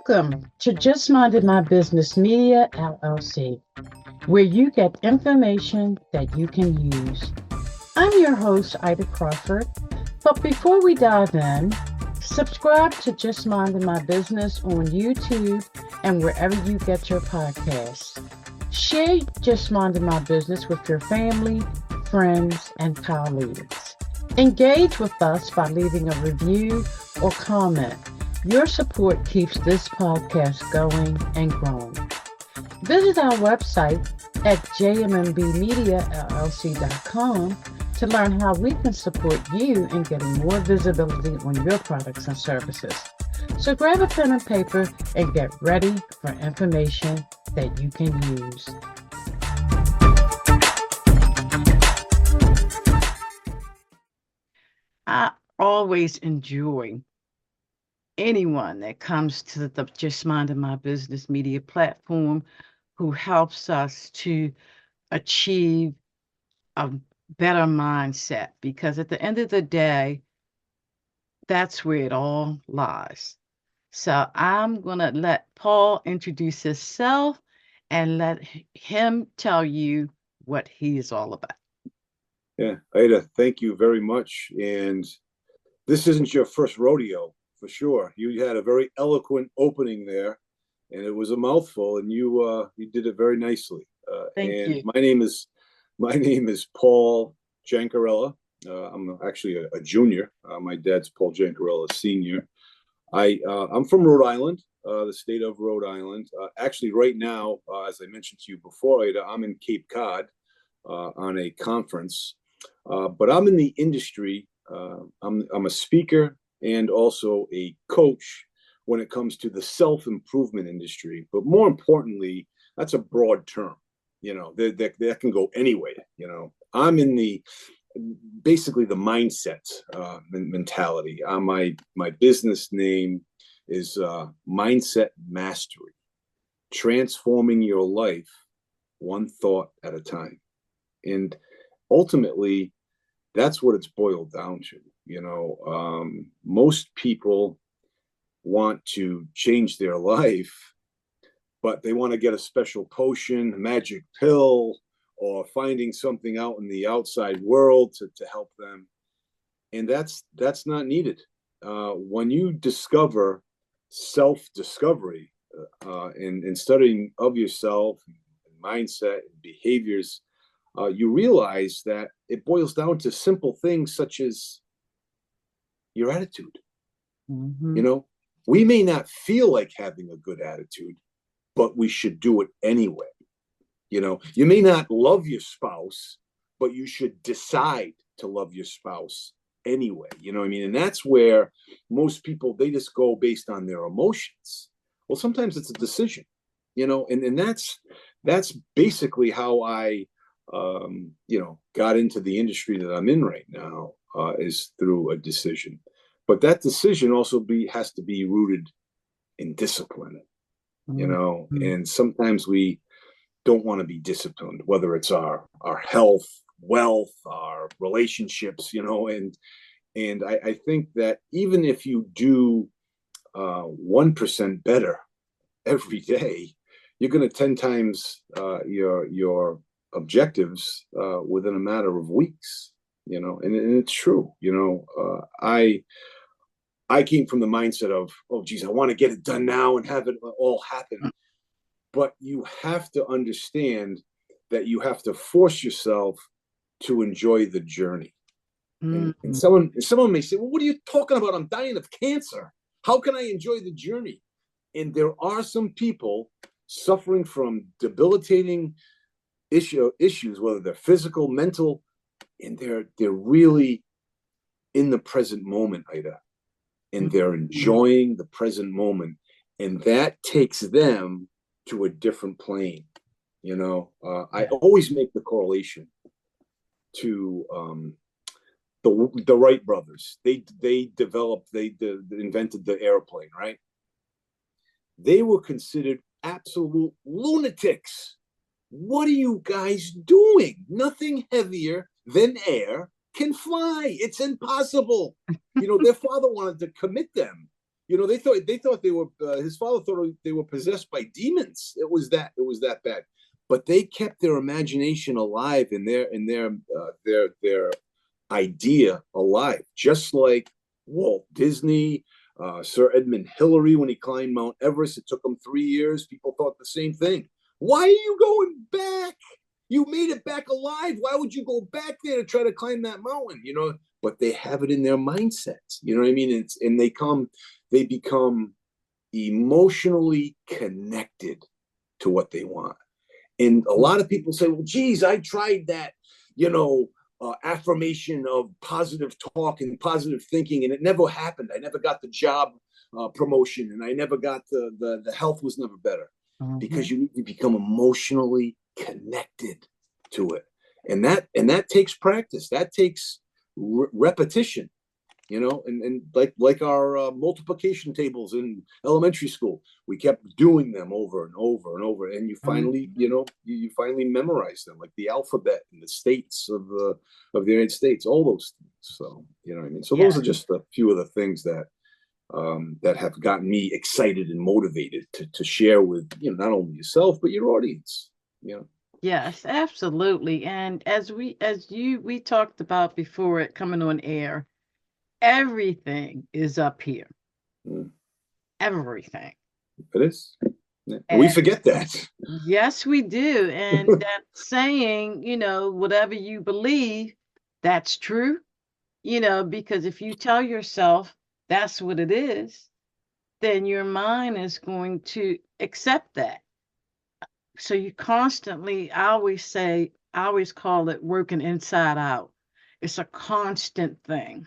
Welcome to Just Minded My Business Media LLC, where you get information that you can use. I'm your host, Ida Crawford. But before we dive in, subscribe to Just Minded My Business on YouTube and wherever you get your podcasts. Share Just Minded My Business with your family, friends, and colleagues. Engage with us by leaving a review or comment. Your support keeps this podcast going and growing. Visit our website at jmmbmediallc.com to learn how we can support you in getting more visibility on your products and services. So grab a pen and paper and get ready for information that you can use. I always enjoy anyone that comes to the Just Minding My Business media platform who helps us to achieve a better mindset, because at the end of the day, that's where it all lies. So I'm going to let Paul introduce himself and let him tell you what he is all about. Yeah, Ida, thank you very much. And this isn't your first rodeo, for sure. You had a very eloquent opening there, and it was a mouthful, and you did it very nicely. Thank you. My name is Paul Gencarella. I'm actually a junior. My dad's Paul Gencarella Sr. I'm from Rhode Island, the state of Rhode Island. Actually, right now, as I mentioned to you before, Ida, I'm in Cape Cod on a conference, but I'm in the industry. I'm a speaker and also a coach when it comes to the self-improvement industry. But more importantly, that's a broad term. That can go anywhere. I'm in basically the mindset mentality. My business name is Mindset Mastery, transforming your life one thought at a time. And ultimately, that's what it's boiled down to. Most people want to change their life, but they want to get a special potion, a magic pill, or finding something out in the outside world to help them. And that's not needed. When you discover self-discovery and studying of yourself, and mindset and behaviors, you realize that it boils down to simple things such as your attitude. Mm-hmm. We may not feel like having a good attitude, but we should do it anyway. You may not love your spouse, but you should decide to love your spouse anyway. And that's where most people, they just go based on their emotions. Well, sometimes it's a decision, and that's basically how I got into the industry that I'm in right now, is through a decision. But that decision also has to be rooted in discipline, Mm-hmm. and sometimes we don't want to be disciplined, whether it's our health, wealth, our relationships, and I think that even if you do 1% better every day, you're going to 10 times your objectives within a matter of weeks, and it's true. I came from the mindset of, oh, geez, I want to get it done now and have it all happen. But you have to understand that you have to force yourself to enjoy the journey. Mm-hmm. And someone may say, well, what are you talking about? I'm dying of cancer. How can I enjoy the journey? And there are some people suffering from debilitating issues, whether they're physical, mental, and they're really in the present moment, Ida, and they're enjoying the present moment, and that takes them to a different plane. I always make the correlation to the Wright brothers. They invented the airplane, right? They were considered absolute lunatics. What are you guys doing? Nothing heavier than air can fly. It's impossible. Their father wanted to commit them they thought they were. His father thought they were possessed by demons. It was that bad. But they kept their imagination alive and their idea alive, just like Walt Disney, Sir Edmund Hillary when he climbed Mount Everest. It took him 3 years. People thought the same thing. Why are you going back? You made it back alive. Why would you go back there to try to climb that mountain? But they have it in their mindsets. You know what I mean? They become emotionally connected to what they want. And a lot of people say, well, geez, I tried that, affirmation of positive talk and positive thinking, and it never happened. I never got the job promotion, and I never got the health was never better. Because you need to become emotionally connected to it. And that takes practice. That takes repetition, and like our multiplication tables in elementary school, we kept doing them over and over and over, and you finally you finally memorize them, like the alphabet and the states of the United States, all those things. So what I mean. So those are just a few of the things that have gotten me excited and motivated to share with not only yourself but your audience. Yes, absolutely. And we talked about before it coming on air, everything is up here. Mm. Everything. It is. Yeah. And we forget that. Yes, we do. And that saying, whatever you believe, that's true. Because if you tell yourself that's what it is, then your mind is going to accept that. So you constantly, I always call it working inside out. It's a constant thing.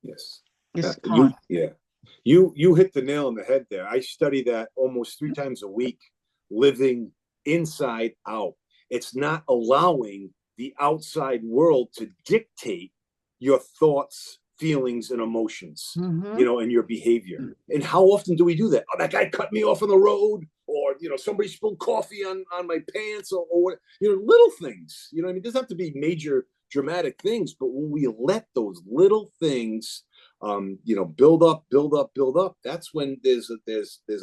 Yes. It's You, constant. yeah. You hit the nail on the head there. I study that almost 3 times a week, living inside out. It's not allowing the outside world to dictate your thoughts, feelings, and emotions, and your behavior. And how often do we do that? Oh, that guy cut me off on the road, or somebody spilled coffee on my pants, or what? Little things. I mean, it doesn't have to be major dramatic things, but when we let those little things build up, that's when there's a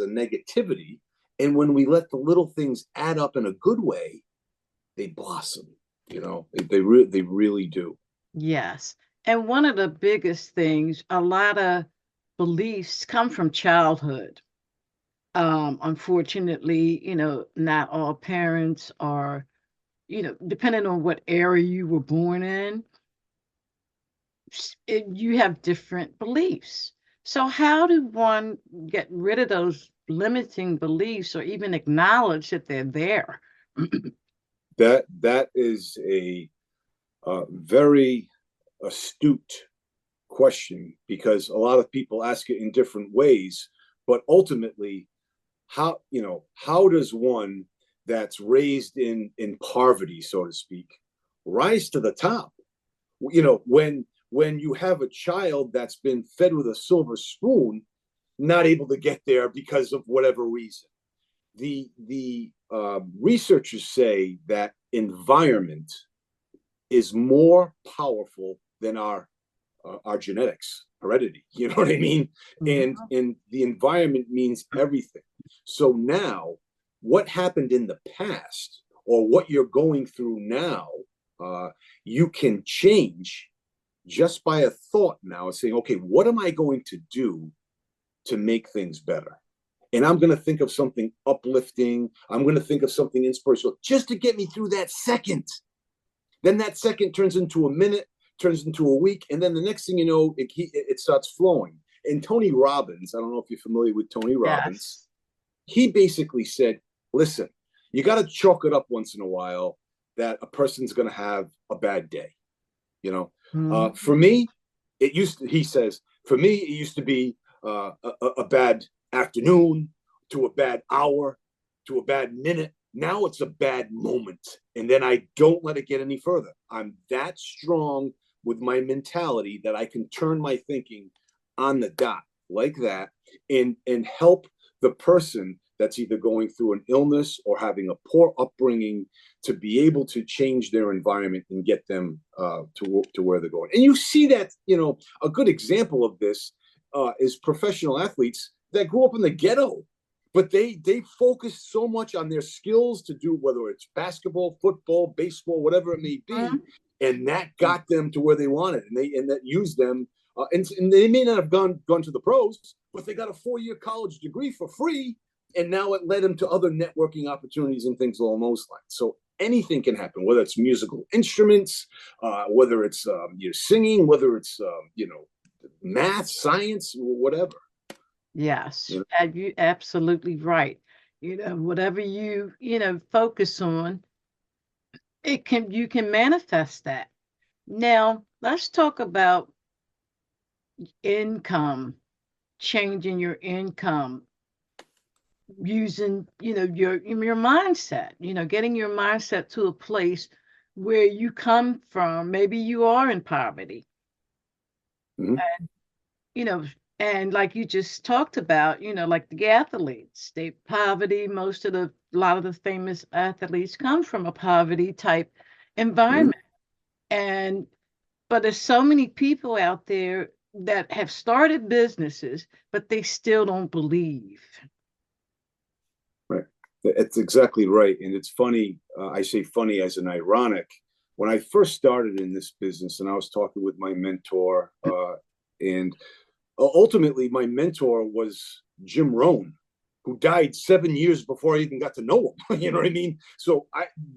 negativity. And when we let the little things add up in a good way, they blossom. They really do. Yes. And one of the biggest things, a lot of beliefs come from childhood. Unfortunately, not all parents are, depending on what area you were born in, you have different beliefs. So how do one get rid of those limiting beliefs or even acknowledge that they're there? That is a very astute question, because a lot of people ask it in different ways, but ultimately, how does one that's raised in poverty, so to speak, rise to the top? When you have a child that's been fed with a silver spoon, not able to get there because of whatever reason. The researchers say that environment is more powerful than our genetics, heredity. You know what I mean? And the environment means everything. So now, what happened in the past, or what you're going through now, you can change just by a thought now, saying, okay, what am I going to do to make things better? And I'm going to think of something uplifting. I'm going to think of something inspirational just to get me through that second. Then that second turns into a minute, turns into a week, and then the next thing you know, it starts flowing. And Tony Robbins, I don't know if you're familiar with Tony Robbins, he basically said, listen, you got to chalk it up once in a while that a person's going to have a bad day. For me, he says, for me, it used to be a bad afternoon, to a bad hour, to a bad minute. Now it's a bad moment. And then I don't let it get any further. I'm that strong with my mentality that I can turn my thinking on the dot like that, and help the person that's either going through an illness or having a poor upbringing to be able to change their environment and get them to where they're going. And you see that, a good example of this is professional athletes that grew up in the ghetto, but they focused so much on their skills to do, whether it's basketball, football, baseball, whatever it may be, and that got them to where they wanted, and that used them. And they may not have gone to the pros, but they got a 4-year college degree for free, and now it led them to other networking opportunities and things along those lines. So anything can happen, whether it's musical instruments, whether it's singing, whether it's math, science, whatever. Yes, you absolutely right. Whatever you focus on, you can manifest that. Now, let's talk about income, changing your income using, your mindset, getting your mindset to a place where you come from. Maybe you are in poverty. Mm-hmm. And like you just talked about, like the athletes, poverty, a lot of the famous athletes come from a poverty type environment. Mm-hmm. But there's so many people out there that have started businesses, but they still don't believe. Right. That's exactly right. And it's funny. I say funny as an ironic. When I first started in this business, and I was talking with my mentor, and ultimately my mentor was Jim Rohn, who died 7 years before I even got to know him. You know what I mean? So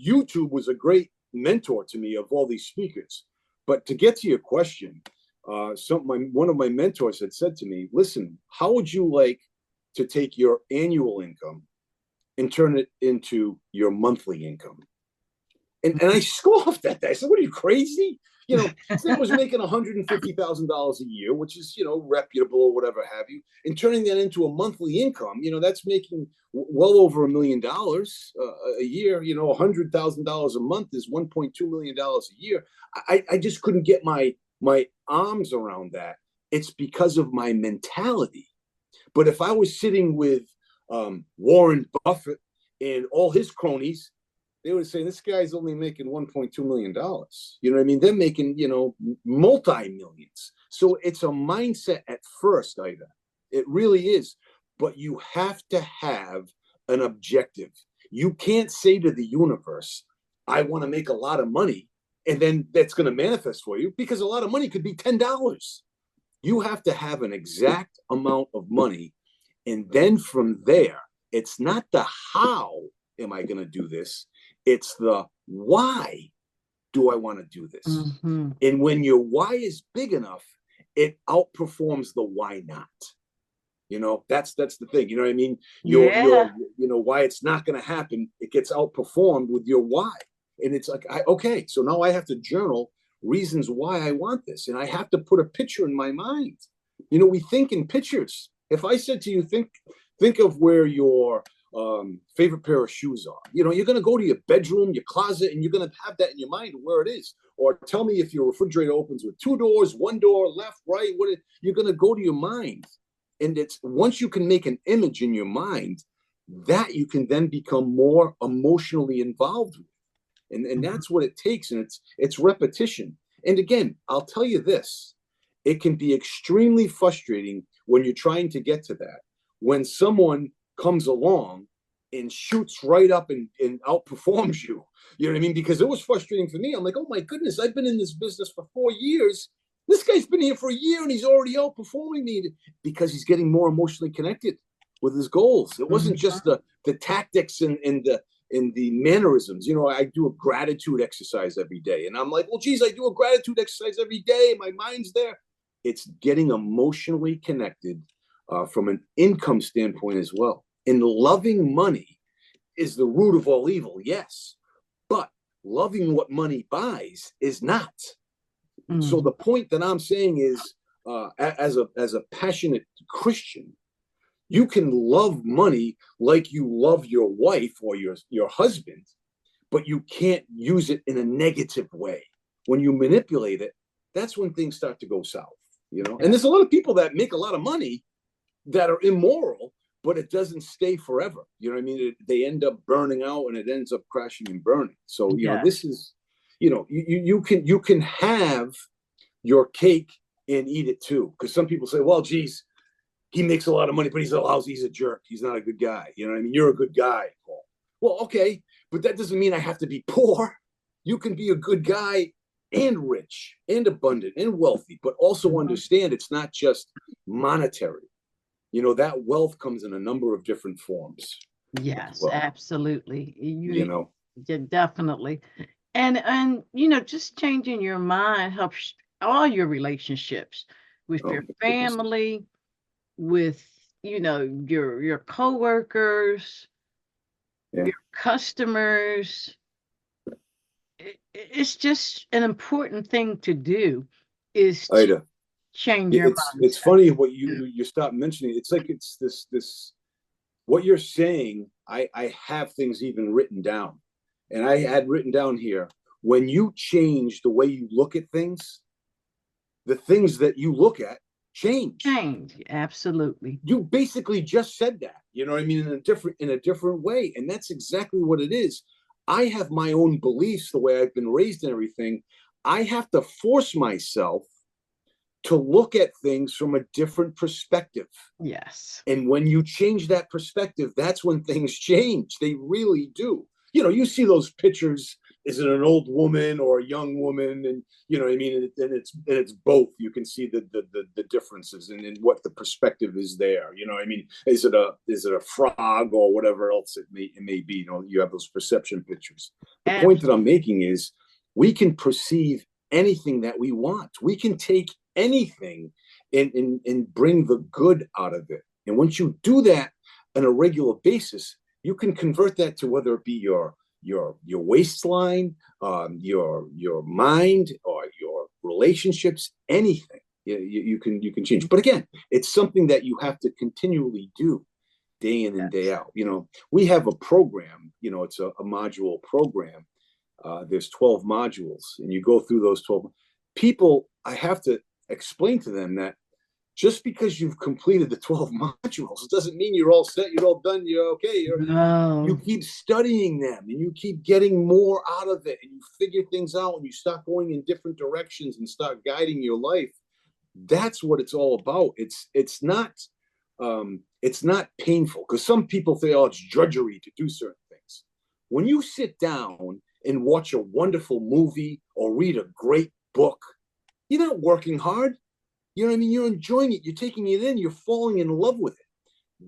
YouTube was a great mentor to me of all these speakers. But to get to your question, one of my mentors had said to me, listen, how would you like to take your annual income and turn it into your monthly income? And I scoffed at that. I said, what are you, crazy? Sam was making $150,000 a year, which is, reputable or whatever have you, and turning that into a monthly income, that's making well over $1 million a year. $100,000 a month is $1.2 million a year. I just couldn't get my arms around that. It's because of my mentality. But if I was sitting with Warren Buffett and all his cronies, they would say, this guy's only making $1.2 million. You know what I mean? They're making, multi-millions. So it's a mindset at first, Ida. It really is. But you have to have an objective. You can't say to the universe, I want to make a lot of money, and then that's going to manifest for you, because a lot of money could be $10. You have to have an exact amount of money. And then from there, it's not the how am I going to do this? It's the why do I want to do this? Mm-hmm. And when your why is big enough, it outperforms the why not. That's the thing. You know what I mean? Your why it's not going to happen, it gets outperformed with your why. And it's like, okay, so now I have to journal reasons why I want this. And I have to put a picture in my mind. We think in pictures. If I said to you, think of where your favorite pair of shoes are. You're going to go to your bedroom, your closet, and you're going to have that in your mind where it is. Or tell me if your refrigerator opens with 2 doors, 1 door, left, right. You're going to go to your mind. And it's once you can make an image in your mind, that you can then become more emotionally involved with. And that's what it takes. And it's repetition. And again, I'll tell you this, it can be extremely frustrating when you're trying to get to that. When someone comes along and shoots right up and outperforms you. You know what I mean? Because it was frustrating for me. I'm like, oh my goodness, I've been in this business for 4 years. This guy's been here for a year and he's already outperforming me, because he's getting more emotionally connected with his goals. It wasn't just the tactics and the mannerisms. I do a gratitude exercise every day. And I'm like, well, geez, I do a gratitude exercise every day. My mind's there. It's getting emotionally connected from an income standpoint as well. And loving money is the root of all evil, yes. But loving what money buys is not. So the point that I'm saying is, as a passionate Christian, you can love money like you love your wife or your husband, but you can't use it in a negative way. When you manipulate it, that's when things start to go south. And there's a lot of people that make a lot of money that are immoral, but it doesn't stay forever. You know what I mean? They end up burning out, and it ends up crashing and burning. So, this is, you can have your cake and eat it too. Because some people say, well, geez, he makes a lot of money, but he's a jerk. He's not a good guy. You know what I mean? You're a good guy, Paul. Well, okay, but that doesn't mean I have to be poor. You can be a good guy and rich and abundant and wealthy, but also understand it's not just monetary. That wealth comes in a number of different forms. Yes, Well, absolutely. you know, Yeah, definitely. And just changing your mind helps all your relationships with oh your my goodness. family, with your coworkers, Yeah. your customers. It's just an important thing to do is to Ida, change your it's mindset. funny what you stop mentioning. It's like it's this what you're saying. I have things even written down, and I had written down here, when you change the way you look at things, the things that you look at change. Change, absolutely. You basically just said that. You know what I mean? In a different way, and that's exactly what it is. I have my own beliefs, the way I've been raised and everything. I have to force myself to look at things from a different perspective. Yes. And when you change that perspective, that's when things change. They really do. You see those pictures. Is it an old woman or a young woman? And you know what I mean? And it's both. You can see the differences and what the perspective is there. You know what I mean? Is it a frog or whatever else it may be? You have those perception pictures. The point that I'm making is we can perceive anything that we want. We can take anything and bring the good out of it. And once you do that on a regular basis, you can convert that to whether it be your waistline, your mind, or your relationships, anything. You can change. But again, it's something that you have to continually do day in and day out. We have a program. It's a module program. There's 12 modules, and you go through those 12. People, I have to explain to them that just because you've completed the 12 modules doesn't mean you're all set, you're all done, you're okay. You keep studying them, and you keep getting more out of it, and you figure things out, and you start going in different directions and start guiding your life. That's what it's all about. It's not painful, because some people say, oh, it's drudgery to do certain things. When you sit down and watch a wonderful movie or read a great book, you're not working hard. You know what I mean? You're enjoying it. You're taking it in. You're falling in love with it.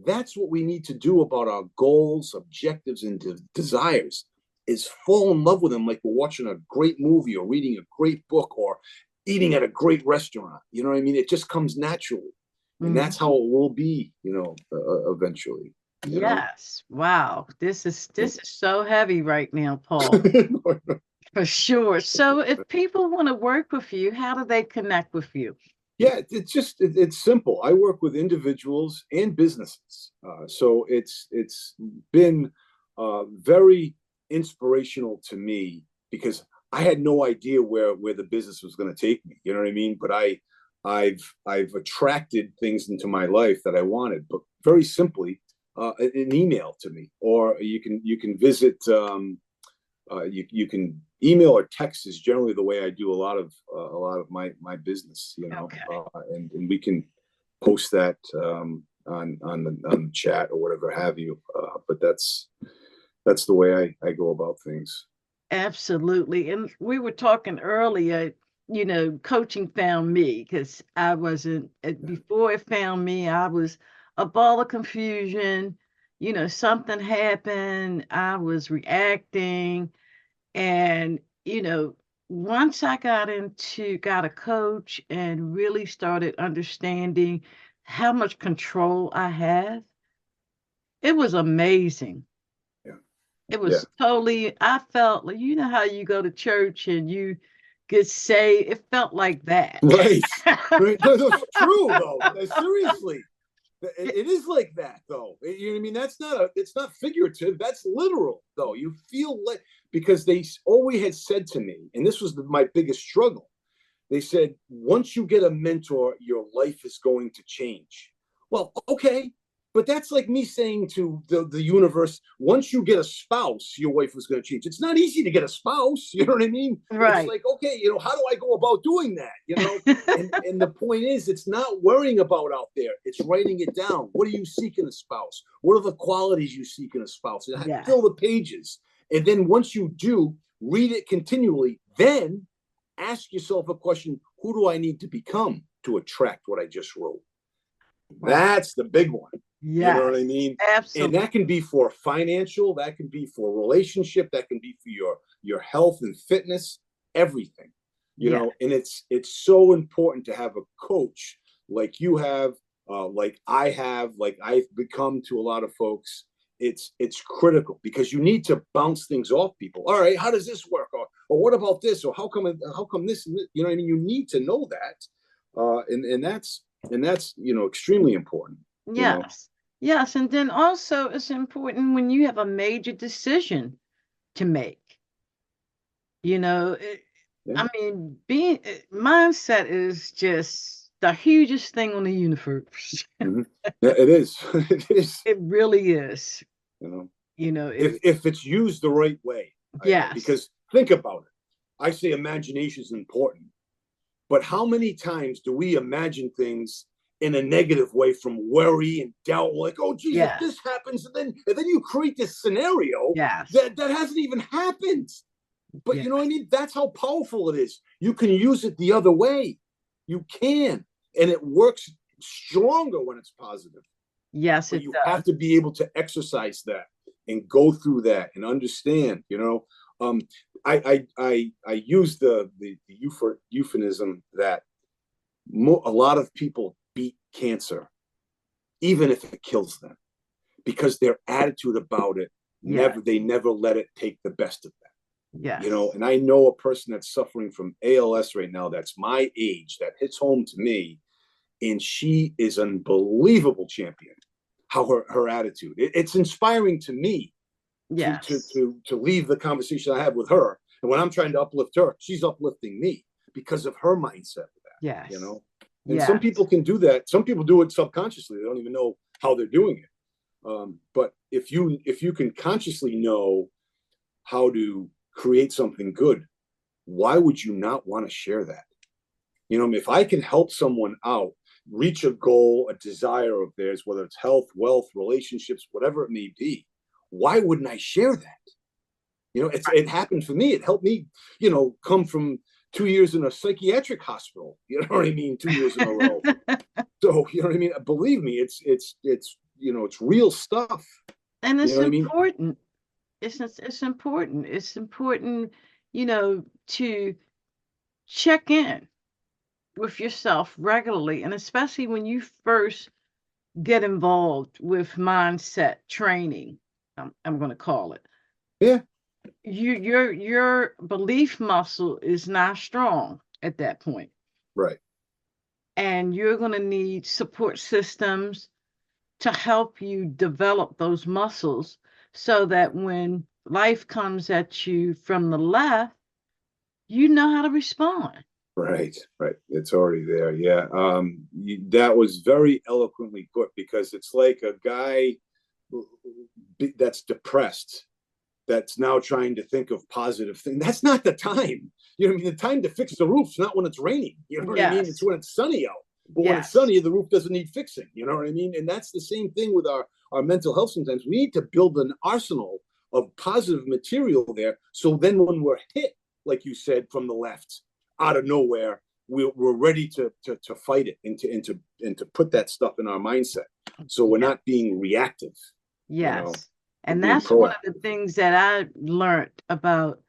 That's what we need to do about our goals, objectives, and desires, is fall in love with them like we're watching a great movie or reading a great book or eating at a great restaurant. You know what I mean? It just comes naturally. And that's how it will be, eventually. Yes. Wow. This is so heavy right now, Paul. For sure. So if people want to work with you, how do they connect with you? Yeah, it's simple. I work with individuals and businesses, so it's been very inspirational to me, because I had no idea where the business was going to take me. You know what I mean? But I've attracted things into my life that I wanted. But very simply, an email to me, or you can visit. You can email or text is generally the way I do a lot of my business, Okay. and we can post that on the chat or whatever have you. But that's the way I go about things. Absolutely. And we were talking earlier, coaching found me because I wasn't, before it found me, I was a ball of confusion. Something happened, I was reacting. And, once I got a coach and really started understanding how much control I have, it was amazing. Yeah. It was totally, I felt like, how you go to church and you get saved. It felt like that. Right. Right. No, it's true though. Seriously. It is like that though. You know what I mean? It's not figurative. That's literal though. You feel like, because they always had said to me, and this was my biggest struggle. They said, once you get a mentor, your life is going to change. Well, okay. But that's like me saying to the universe, once you get a spouse, your wife was going to change. It's not easy to get a spouse. You know what I mean? It's Right. like, okay, how do I go about doing that? And the point is, it's not worrying about out there. It's writing it down. What do you seek in a spouse? What are the qualities you seek in a spouse? And Yeah. fill the pages. And then once you do, read it continually. Then ask yourself a question: who do I need to become to attract what I just wrote? Wow. That's the big one. Yeah. You know what I mean? Absolutely. And that can be for financial, that can be for relationship, that can be for your health and fitness, everything. You know, and it's so important to have a coach like you have, like I have, like I've become to a lot of folks. It's critical because you need to bounce things off people. All right, how does this work? Or what about this? Or how come this? You know what I mean? You need to know that, and that's extremely important. Yes. You know? Yes. And then also it's important when you have a major decision to make. I mean, mindset is just the hugest thing on the universe. Mm-hmm. Yeah, it is. It is. It really is. If it's used the right way. Yes. Because think about it. I say imagination is important, but how many times do we imagine things in a negative way from worry and doubt? Like, oh, geez, if this happens, and then you create this scenario that hasn't even happened. But you know what I mean? That's how powerful it is. You can use it the other way. You can. And it works stronger when it's positive. Yes, but you have to be able to exercise that and go through that and understand, I use the euphemism that a lot of people beat cancer, even if it kills them, because their attitude about it, they never let it take the best of them. Yeah. And I know a person that's suffering from ALS right now that's my age, that hits home to me, and she is an unbelievable champion. How her attitude, it's inspiring to me. To leave the conversation I have with her, and when I'm trying to uplift her, she's uplifting me because of her mindset of that. Yes. And some people can do that. Some people do it subconsciously. They don't even know how they're doing it. But if you can consciously know how to create something good, why would you not want to share that? If I can help someone out reach a goal, a desire of theirs, whether it's health, wealth, relationships, whatever it may be, why wouldn't I share that? It happened for me. It helped me, come from 2 years in a psychiatric hospital. You know what I mean? 2 years in a row. So, you know what I mean? Believe me, it's real stuff. And it's important. It's important. It's important, to check in with yourself regularly, and especially when you first get involved with mindset training, I'm going to call it. Yeah. Your belief muscle is not strong at that point. Right. And you're going to need support systems to help you develop those muscles so that when life comes at you from the left, you know how to respond. Right. It's already there. Yeah. That was very eloquently put, because it's like a guy that's depressed, that's now trying to think of positive things. That's not the time. You know what I mean? The time to fix the roof's not when it's raining. You know what I mean? It's when it's sunny out. But when it's sunny, the roof doesn't need fixing. You know what I mean? And that's the same thing with our mental health. Sometimes we need to build an arsenal of positive material there. So then when we're hit, like you said, from the left, out of nowhere, we're ready to fight it and to put that stuff in our mindset. So we're not being reactive. Yes. And that's one of the things that I learned about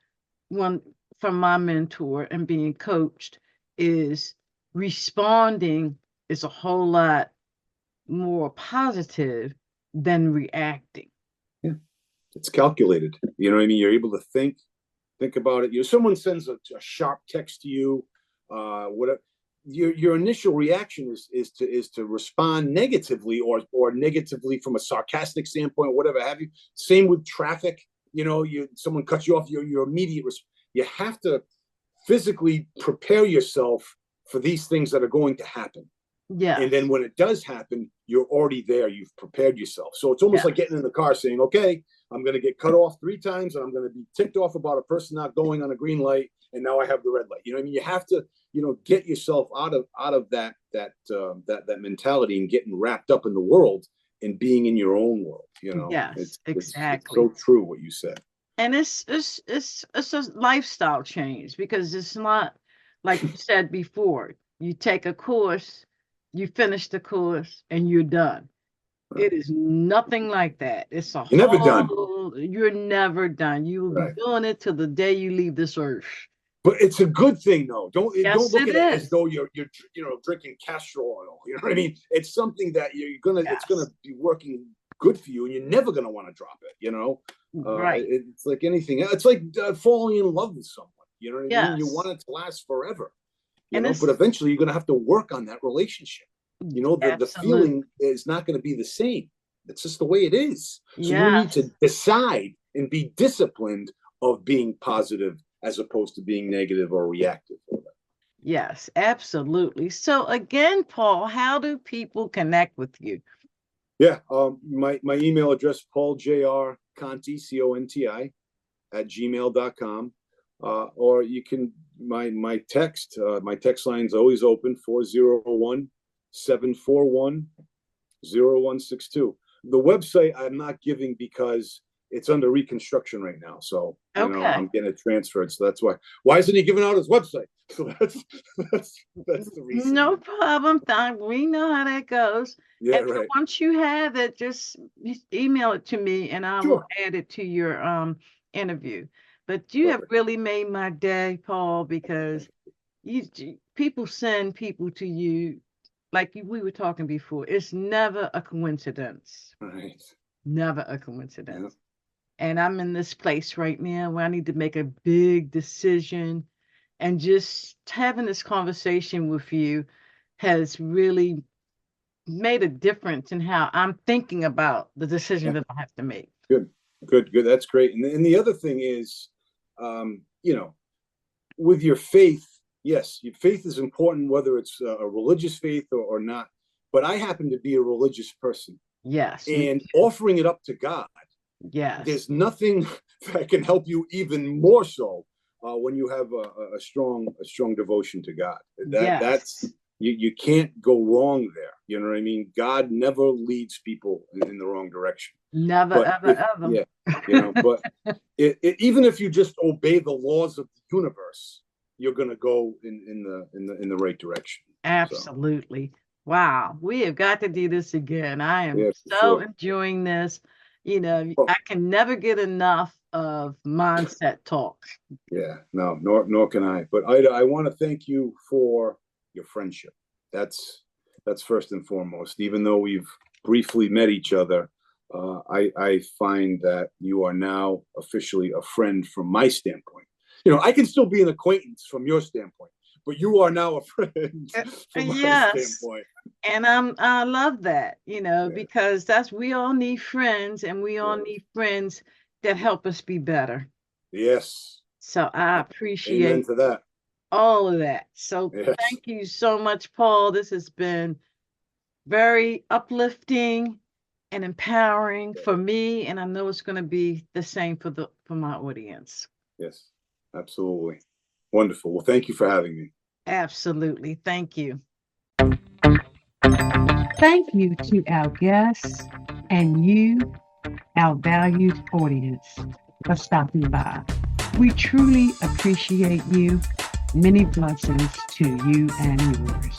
from my mentor and being coached is responding is a whole lot more positive than reacting. Yeah. It's calculated. You know what I mean? You're able to think about it. Someone sends a sharp text to you, whatever. Your initial reaction is to respond negatively or negatively from a sarcastic standpoint, whatever have you. Same with traffic. Someone cuts you off, your immediate response. You have to physically prepare yourself for these things that are going to happen. Yeah. And then when it does happen, you're already there. You've prepared yourself. So it's almost like getting in the car saying, okay, I'm going to get cut off 3 times and I'm going to be ticked off about a person not going on a green light. And now I have the red light. You know what I mean? You have to, get yourself out of that mentality and getting wrapped up in the world and being in your own world. Yes, exactly. It's so true what you said. And it's a lifestyle change, because it's not like you said before. You take a course, you finish the course, and you're done. It is nothing like that. It's a You're never done. You're never done. You will be doing it till the day you leave this earth. But it's a good thing, though. Don't look at it as though you're drinking castor oil. You know what I mean? It's something that it's gonna be working good for you, and you're never gonna want to drop it. Right. It's like anything. It's like falling in love with someone. You know what I mean? You want it to last forever. But eventually you're gonna have to work on that relationship. The feeling is not going to be the same. It's just the way it is. So you need to decide and be disciplined of being positive as opposed to being negative or reactive. Yes, absolutely. So again, Paul, how do people connect with you? Yeah, my email address, pauljrconti, CONTI, @gmail.com. Or you can, my text line is always open, 401-741-0162. The website I'm not giving because it's under reconstruction right now. So I'm getting it transferred. So that's why. Why isn't he giving out his website? So that's the reason. No problem. We know how that goes. Yeah, and right. Once you have it, just email it to me, and I will add it to your interview. But you have really made my day, Paul, because people send people to you, like we were talking before. It's never a coincidence. Right. Never a coincidence. Yeah. And I'm in this place right now where I need to make a big decision, and just having this conversation with you has really made a difference in how I'm thinking about the decision that I have to make. Good. That's great. And the other thing is, with your faith, yes, your faith is important, whether it's a religious faith or not. But I happen to be a religious person. Yes. And offering it up to God. Yes. There's nothing that can help you even more so when you have a strong devotion to God. That's you can't go wrong there. You know what I mean? God never leads people in the wrong direction. Never, ever. Yeah, but even if you just obey the laws of the universe, you're going to go in the right direction. Absolutely. So. Wow, we have got to do this again. I am so enjoying this. I can never get enough of mindset talk. Yeah, no, nor can I. But I want to thank you for your friendship. That's first and foremost. Even though we've briefly met each other, I find that you are now officially a friend from my standpoint. I can still be an acquaintance from your standpoint, but you are now a friend from my standpoint. And I love that, because we all need friends, and we all need friends that help us be better. Yes. So I appreciate Amen to that. All of that. So thank you so much, Paul. This has been very uplifting and empowering for me, and I know it's going to be the same for my audience. Yes, absolutely. Wonderful. Well, thank you for having me. Absolutely. Thank you. Thank you to our guests and you, our valued audience, for stopping by. We truly appreciate you. Many blessings to you and yours.